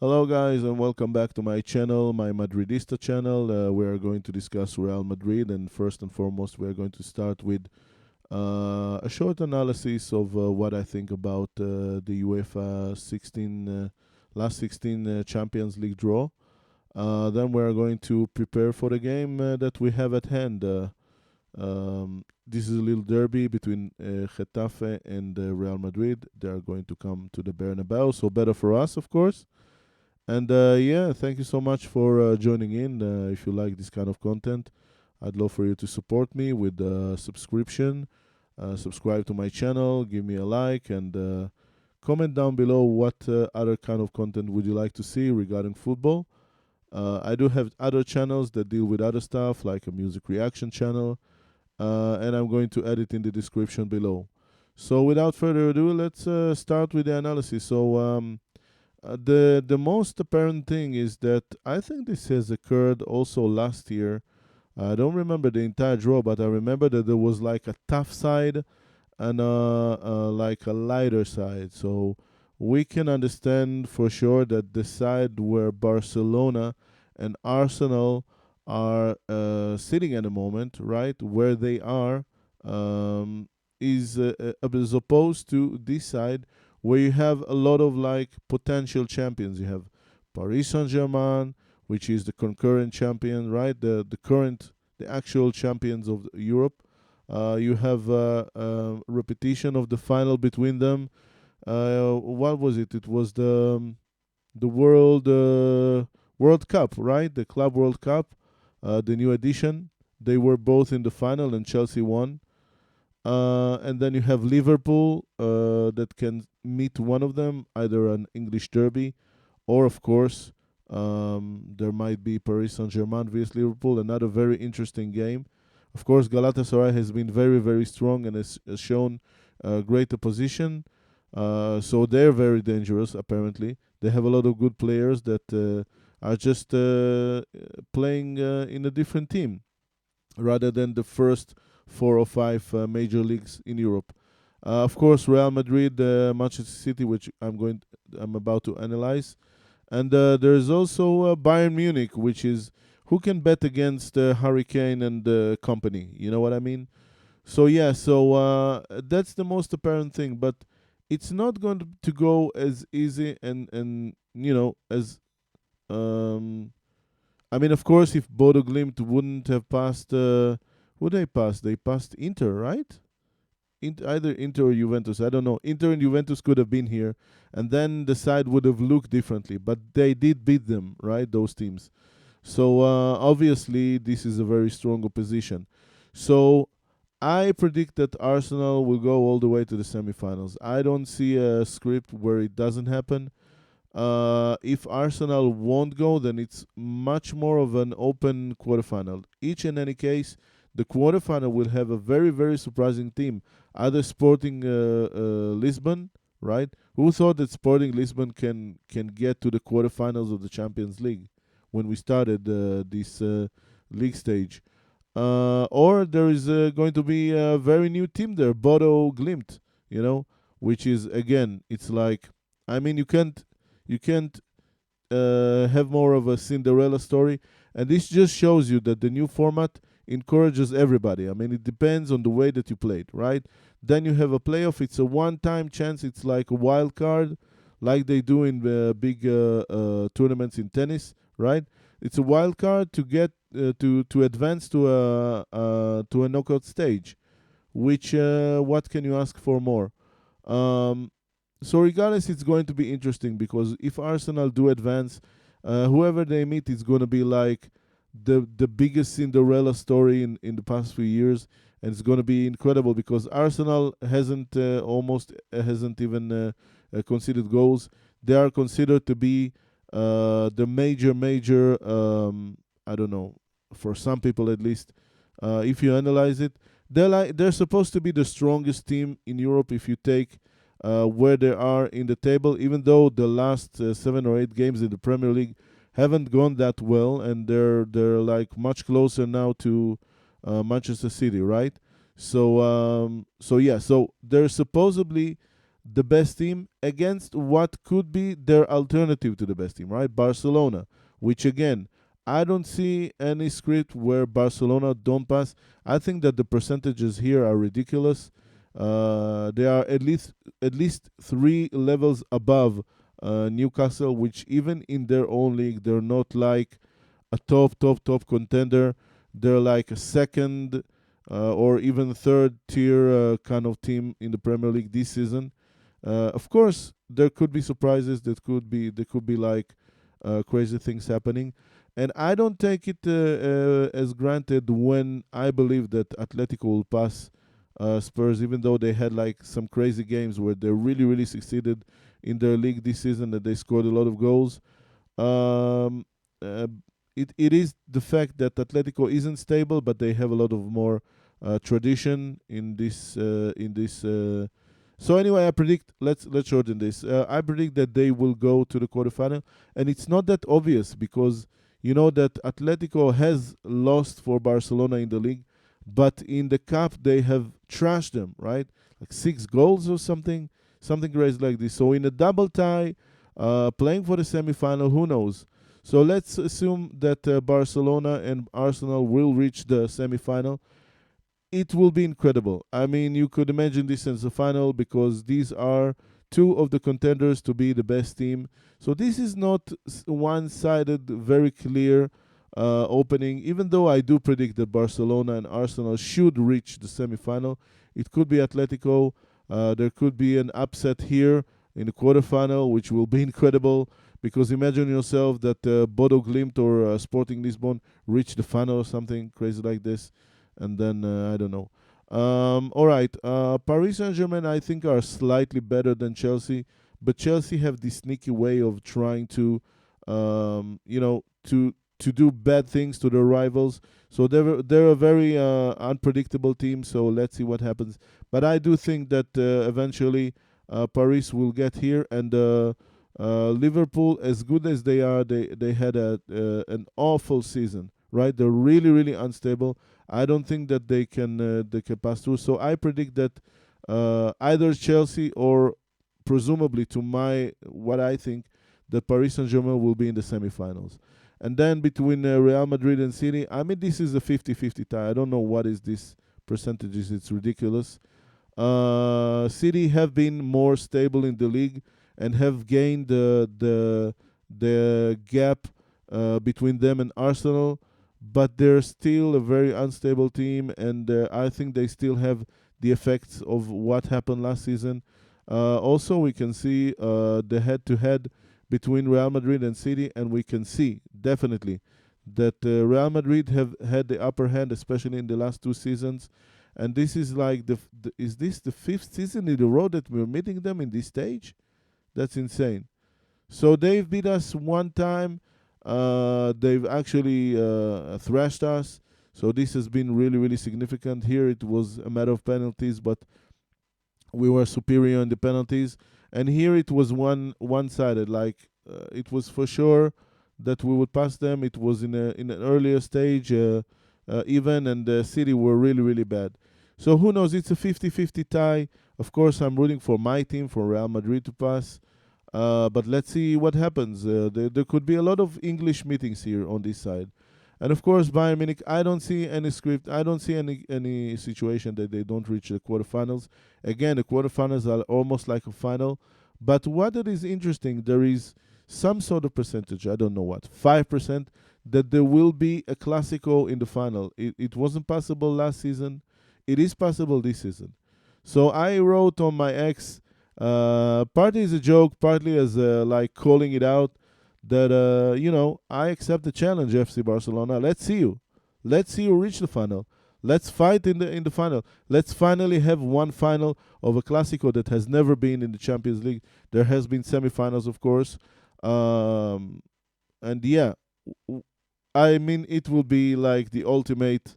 Hello, guys, and welcome back to my channel, my Madridista channel. We are going to discuss Real Madrid, and first and foremost, we are going to start with a short analysis of what I think about the UEFA 16 last 16 Champions League draw. Then we are going to prepare for the game that we have at hand. This is a little derby between Getafe and Real Madrid. They are going to come to the Bernabeu, so better for us, of course. And yeah, thank you so much for joining in. If you like this kind of content, I'd love for you to support me with a subscription. Subscribe to my channel, give me a like, and comment down below what other kind of content would you like to see regarding football. I do have other channels that deal with other stuff, like a music reaction channel, and I'm going to add it in the description below. So without further ado, let's start with the analysis. The most apparent thing is that I think this has occurred also last year. I don't remember the entire draw, but I remember that there was like a tough side and like a lighter side. So we can understand for sure that the side where Barcelona and Arsenal are sitting at the moment, right, where they are, um, is as opposed to this side where you have a lot of like potential champions. You have Paris Saint Germain, which is the concurrent champion, right? The actual champions of Europe. You have repetition of the final between them. What was it? It was the World Cup, right? The Club World Cup, the new edition. They were both in the final, and Chelsea won. And then you have Liverpool that can meet one of them, either an English derby, or of course, there might be Paris Saint Germain vs Liverpool, another very interesting game. Of course, Galatasaray has been very, very strong and has shown great opposition. So they're very dangerous, apparently. They have a lot of good players that are just playing in a different team rather than the first four or five major leagues in Europe. Of course, Real Madrid, Manchester City, which I'm about to analyze, and there is also Bayern Munich, which is who can bet against Hurricane and company. You know what I mean? So yeah, that's the most apparent thing, but it's not going to go as easy and as um I mean, of course, if Bodo Glimt wouldn't have passed, would they pass? They passed Inter, right? Either Inter or Juventus. I don't know. Inter and Juventus could have been here, and then the side would have looked differently. But they did beat them, right? Those teams. So obviously, this is a very strong opposition. So I predict that Arsenal will go all the way to the semifinals. I don't see a script where it doesn't happen. If Arsenal won't go, then it's much more of an open quarterfinal. Each in any case, the quarterfinal will have a very, very surprising team. Either Sporting Lisbon, right? Who thought that Sporting Lisbon can get to the quarterfinals of the Champions League when we started this league stage? Or there is going to be a very new team there, Bodo Glimt, which is again, it's like, I mean, you can't have more of a Cinderella story. And this just shows you that the new format encourages everybody. I mean, it depends on the way that you play it, right? Then you have a playoff. It's a one-time chance. It's like a wild card, like they do in the big tournaments in tennis, right? It's a wild card to get to advance to a knockout stage. Which what can you ask for more? Um, so regardless, it's going to be interesting because if Arsenal do advance, whoever they meet is going to be like the biggest Cinderella story in the past few years, and it's going to be incredible because Arsenal hasn't even conceded goals. They are considered to be the major I don't know, for some people at least. If you analyze it, they're supposed to be the strongest team in Europe if you take where they are in the table, even though the last 7 or 8 games in the Premier League haven't gone that well, and they're like much closer now to Manchester City, right? So yeah, so they're supposedly the best team against what could be their alternative to the best team, right? Barcelona, which again, I don't see any script where Barcelona don't pass. I think that the percentages here are ridiculous. They are at least 3 levels above Newcastle, which even in their own league, they're not like a top contender. They're like a second or even third tier kind of team in the Premier League this season. Of course, there could be surprises. There could be like crazy things happening, and I don't take it as granted when I believe that Atletico will pass Spurs, even though they had like some crazy games where they really succeeded in their league this season, that they scored a lot of goals. Um, uh, it is the fact that Atletico isn't stable, but they have a lot of more tradition in this. So anyway, I predict. Let's shorten this. I predict that they will go to the quarterfinal, and it's not that obvious because you know that Atletico has lost for Barcelona in the league, but in the cup they have trashed them, right? Like 6 goals or something crazy like this. So in a double tie, playing for the semifinal, who knows? So let's assume that Barcelona and Arsenal will reach the semifinal. It will be incredible. I mean, you could imagine this as a final because these are two of the contenders to be the best team. So this is not one-sided, very clear opening. Even though I do predict that Barcelona and Arsenal should reach the semifinal, it could be Atletico. There could be an upset here in the quarterfinal, which will be incredible. Because imagine yourself that Bodo Glimt or Sporting Lisbon reach the final or something crazy like this, and then I don't know. All right, Paris Saint-Germain I think are slightly better than Chelsea, but Chelsea have this sneaky way of trying to, to do bad things to their rivals. So they're a very unpredictable team. So let's see what happens. But I do think that eventually Paris will get here, and Liverpool, as good as they are, they had an awful season. Right, they're really unstable. I don't think that they can pass through. So I predict that either Chelsea or presumably to my what I think that Paris Saint Germain will be in the semifinals. And then between Real Madrid and City, I mean this is a 50-50 tie. I don't know what is this percentages. It's ridiculous. City have been more stable in the league and have gained the gap between them and Arsenal, but they're still a very unstable team, and I think they still have the effects of what happened last season. Also, we can see the head-to-head between Real Madrid and City, and we can see definitely that Real Madrid have had the upper hand, especially in the last 2 seasons. And this is like is this the 5th season in a row that we're meeting them in this stage? That's insane. So they've beat us one time. They've actually thrashed us. So this has been really significant. Here it was a matter of penalties, but we were superior in the penalties. And here it was one-sided. Like it was for sure that we would pass them. It was in an earlier stage, even, and the City were really bad. So who knows? It's a 50-50 tie. Of course, I'm rooting for my team, for Real Madrid, to pass. But let's see what happens. There could be a lot of English meetings here on this side. And of course, Bayern Munich, I don't see any script. I don't see any situation that they don't reach the quarterfinals. Again, the quarterfinals are almost like a final. But what it is interesting, there is some sort of percentage, I don't know what, 5%, that there will be a Clasico in the final. It wasn't possible last season. It is possible this season. So I wrote on my X, partly as a joke, partly as like calling it out, that I accept the challenge, FC Barcelona. Let's see you. Let's see you reach the final. Let's fight in the final. Let's finally have one final of a Clasico that has never been in the Champions League. There has been semifinals, of course. And yeah, I mean, it will be like the ultimate,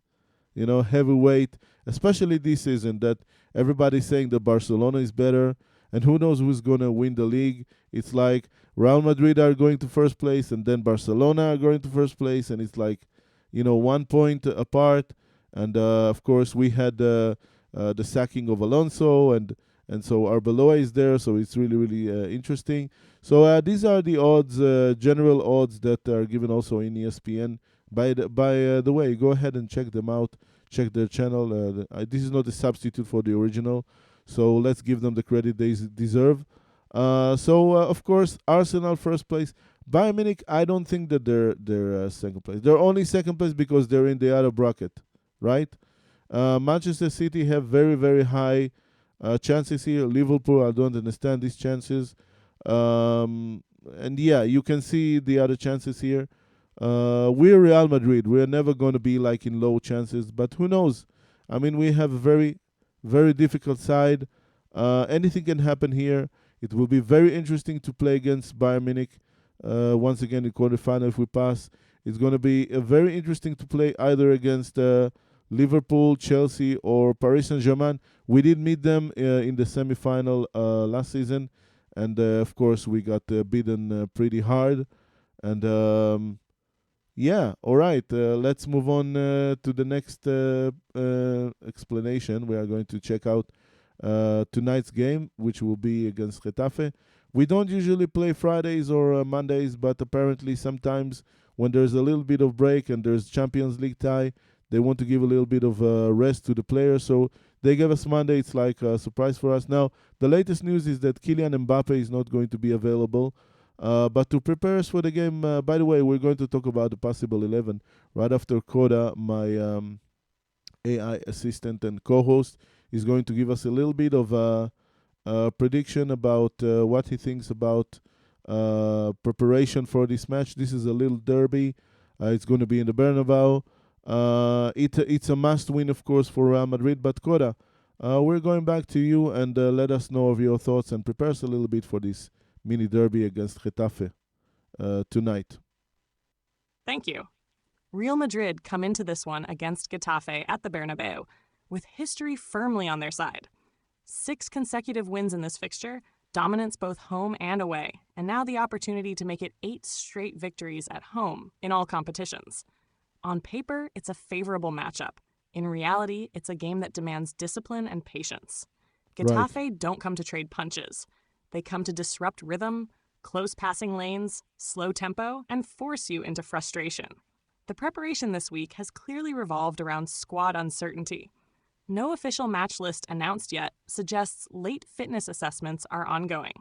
heavyweight, especially this season that everybody's saying that Barcelona is better, and who knows who's going to win the league. It's like Real Madrid are going to first place, and then Barcelona are going to first place, and it's like, 1 point apart. And of course, we had the sacking of Alonso, and and so Arbeloa is there, so it's really really interesting. So these are the odds, general odds that are given also in ESPN. By the way, go ahead and check them out. Check their channel. This is not a substitute for the original, so let's give them the credit they deserve. Of course, Arsenal first place. Bayern Munich, I don't think that they're second place. They're only second place because they're in the other bracket, right? Manchester City have very very high chances here. Liverpool, I don't understand these chances. And yeah, you can see the other chances here. We're Real Madrid. We're never going to be like in low chances, but who knows? I mean, we have a very, very difficult side. Anything can happen here. It will be very interesting to play against Bayern Munich. Once again, in quarterfinal, if we pass, it's going to be very interesting to play either against Liverpool, Chelsea, or Paris Saint-Germain. We did meet them in the semi-final last season, and of course, we got beaten pretty hard. And yeah, all right. Let's move on to the next explanation. We are going to check out tonight's game, which will be against Getafe. We don't usually play Fridays or Mondays, but apparently sometimes when there's a little bit of break and there's Champions League tie, they want to give a little bit of rest to the players. So they gave us Monday. It's like a surprise for us. Now, the latest news is that Kylian Mbappe is not going to be available. But to prepare us for the game, by the way, we're going to talk about the possible 11 right after Koda, my AI assistant and co-host, is going to give us a little bit of a prediction about what he thinks about preparation for this match. This is a little derby. It's going to be in the Bernabeu. It's a must-win, of course, for Real Madrid. But Koda, we're going back to you, and let us know of your thoughts and prepare us a little bit for this mini derby against Getafe tonight. Thank you. Real Madrid come into this one against Getafe at the Bernabeu with history firmly on their side. 6 consecutive wins in this fixture, dominance both home and away, and now the opportunity to make it 8 straight victories at home in all competitions. On paper, it's a favorable matchup. In reality, it's a game that demands discipline and patience. Getafe don't come to trade punches. They come to disrupt rhythm, close passing lanes, slow tempo, and force you into frustration. The preparation this week has clearly revolved around squad uncertainty. No official match list announced yet suggests late fitness assessments are ongoing.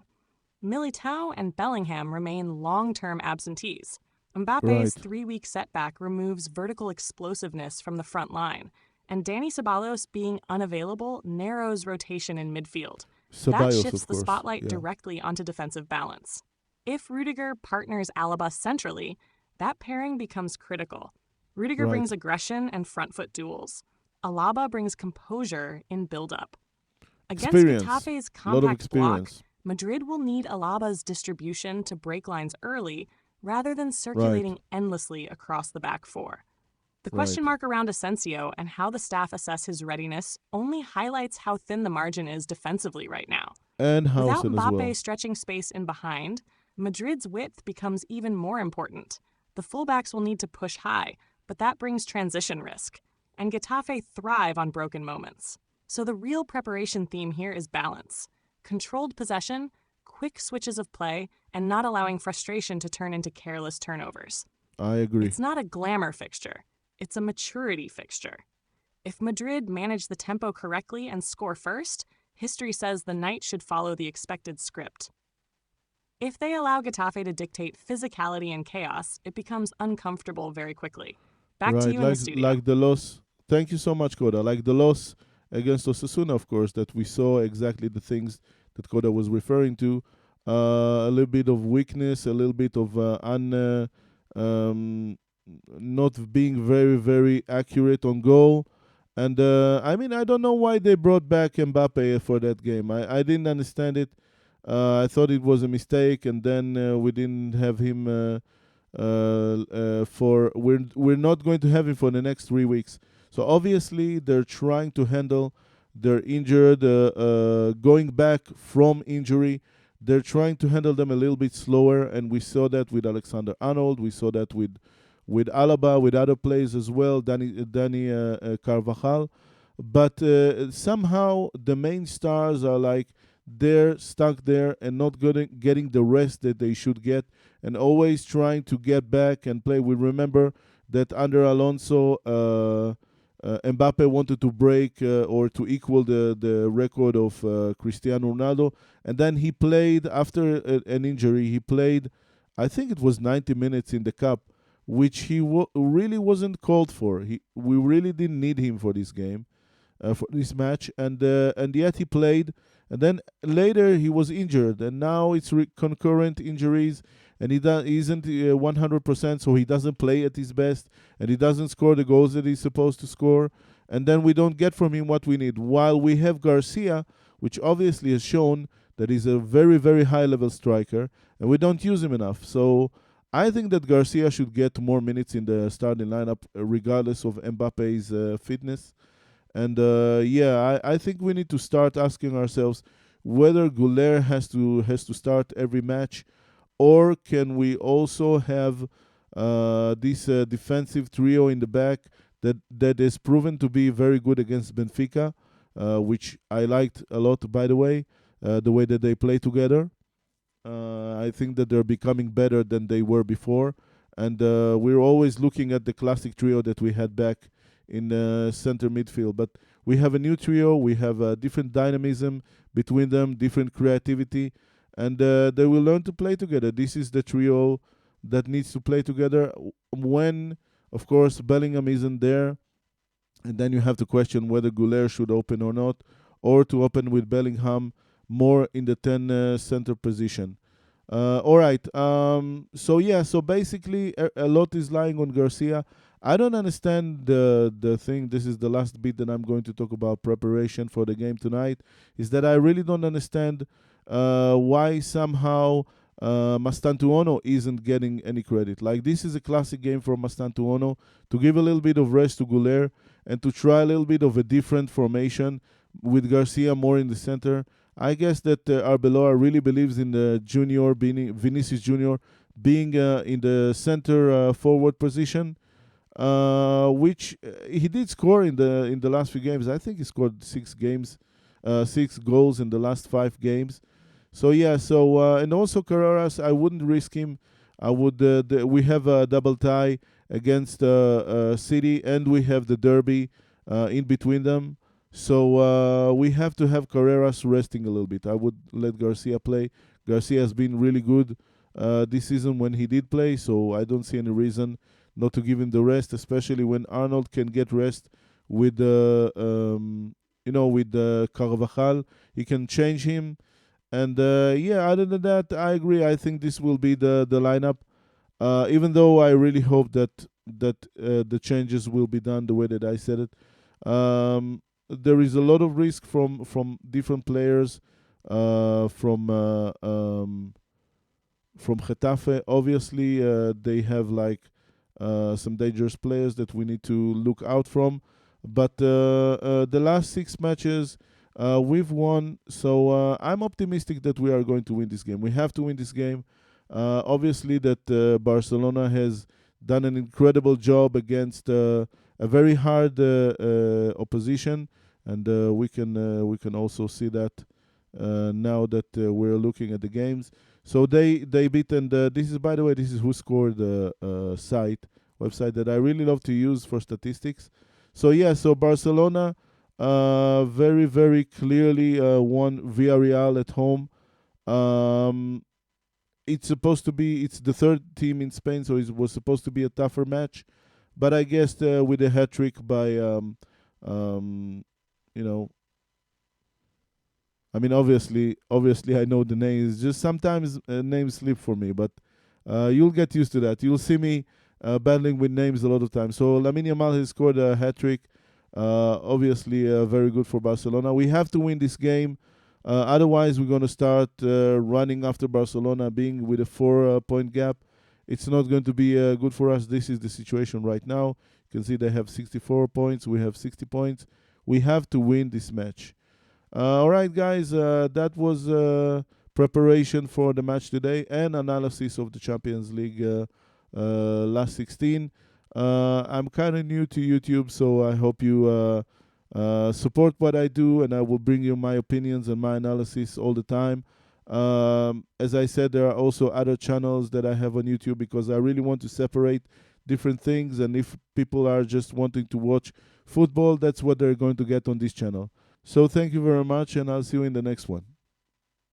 Militao and Bellingham remain long-term absentees. Mbappe's 3-week setback removes vertical explosiveness from the front line, and Dani Ceballos being unavailable narrows rotation in midfield. That shifts the spotlight directly onto defensive balance. If Rudiger partners Alaba centrally, that pairing becomes critical. Rudiger brings aggression and front foot duels. Alaba brings composure in build-up. Against Getafe's compact block, Madrid will need Alaba's distribution to break lines early rather than circulating endlessly across the back four. The question mark around Asensio and how the staff assess his readiness only highlights how thin the margin is defensively right now. And without Mbappe as well. stretching space in behind, Madrid's width becomes even more important. The fullbacks will need to push high, but that brings transition risk. And Getafe thrive on broken moments. So the real preparation theme here is balance. Controlled possession, quick switches of play, and not allowing frustration to turn into careless turnovers. I agree. It's not a glamour fixture. It's a maturity fixture. If Madrid manage the tempo correctly and score first, history says the night should follow the expected script. If they allow Getafe to dictate physicality and chaos, it becomes uncomfortable very quickly. Back to you in the studio. Like the loss. Thank you so much, Koda. Like the loss against Osasuna, of course, that we saw exactly the things that Koda was referring to. A little bit of weakness, a little bit of not being very, very accurate on goal. And I mean, I don't know why they brought back Mbappe for that game. I didn't understand it. I thought it was a mistake, and then we didn't have him we're not going to have him for the next 3 weeks. So obviously they're trying to handle their injured, going back from injury. They're trying to handle them a little bit slower, and we saw that with Alexander-Arnold. We saw that with Alaba, with other players as well, Dani Carvajal. But somehow the main stars are like there, stuck there, and not getting the rest that they should get, and always trying to get back and play. We remember that under Alonso, Mbappe wanted to break or to equal the record of Cristiano Ronaldo, and then he played after an injury. He played, I think it was 90 minutes in the cup, which he really wasn't called for. We really didn't need him for this game, for this match, and yet he played. And then later he was injured, and now it's concurrent injuries, and he isn't 100%, so he doesn't play at his best, and he doesn't score the goals that he's supposed to score, and then we don't get from him what we need. While we have Garcia, which obviously has shown that he's a very, very high level striker, and we don't use him enough. So I think that Garcia should get more minutes in the starting lineup, regardless of Mbappe's fitness. And I think we need to start asking ourselves whether Goulet has to start every match, or can we also have this defensive trio in the back that is proven to be very good against Benfica, which I liked a lot, by the way that they play together. I think that they're becoming better than they were before, and we're always looking at the classic trio that we had back in center midfield. But we have a new trio. We have a different dynamism between them, different creativity, and they will learn to play together. This is the trio that needs to play together when, of course, Bellingham isn't there, and then you have to question whether Goulet should open or not, or to open with Bellingham more in the 10 center position. All right. So basically, a lot is lying on Garcia. I don't understand the thing. This is the last bit that I'm going to talk about preparation for the game tonight. Is that I really don't understand why somehow Mastantuono isn't getting any credit. Like, this is a classic game for Mastantuono to give a little bit of rest to Goulet and to try a little bit of a different formation with Garcia more in the center. I guess that Arbeloa really believes in the junior, Vinicius Junior, being in the center forward position, which he did score in the last few games. I think he scored 6 goals in the last 5 games. So yeah, and also Carreras, I wouldn't risk him. I would. We have a double tie against City, and we have the derby in between them. So we have to have Carreras resting a little bit. I would let Garcia play. Garcia has been really good this season when he did play, so I don't see any reason not to give him the rest, especially when Arnold can get rest with with Carvajal. He can change him, and other than that, I agree. I think this will be the lineup. Even though I really hope that the changes will be done the way that I said it. There is a lot of risk from different players, from Getafe. Obviously, they have like some dangerous players that we need to look out from. But the last 6 matches, we've won. So I'm optimistic that we are going to win this game. We have to win this game. Obviously, that Barcelona has done an incredible job against a very hard opposition, and we can also see that now that we're looking at the games. So they beat, and this is, by the way, this is who scored the website that I really love to use for statistics. So yeah, so Barcelona very, very clearly won Villarreal at home. Um, it's the third team in Spain, so it was supposed to be a tougher match. But I guess with a hat trick by, um, you know, I mean, obviously, I know the names. Just sometimes names slip for me, but you'll get used to that. You'll see me battling with names a lot of times. So Lamine Yamal has scored a hat trick. Obviously, very good for Barcelona. We have to win this game. Otherwise, we're going to start running after Barcelona, being with a 4-point gap. It's not going to be good for us. This is the situation right now. You can see they have 64 points. We have 60 points. We have to win this match. All right, guys, that was preparation for the match today and analysis of the Champions League last 16. I'm kind of new to YouTube, so I hope you Support what I do, and I will bring you my opinions and my analysis all the time. As I said, there are also other channels that I have on YouTube because I really want to separate different things. And if people are just wanting to watch football, that's what they're going to get on this channel. So thank you very much, and I'll see you in the next one.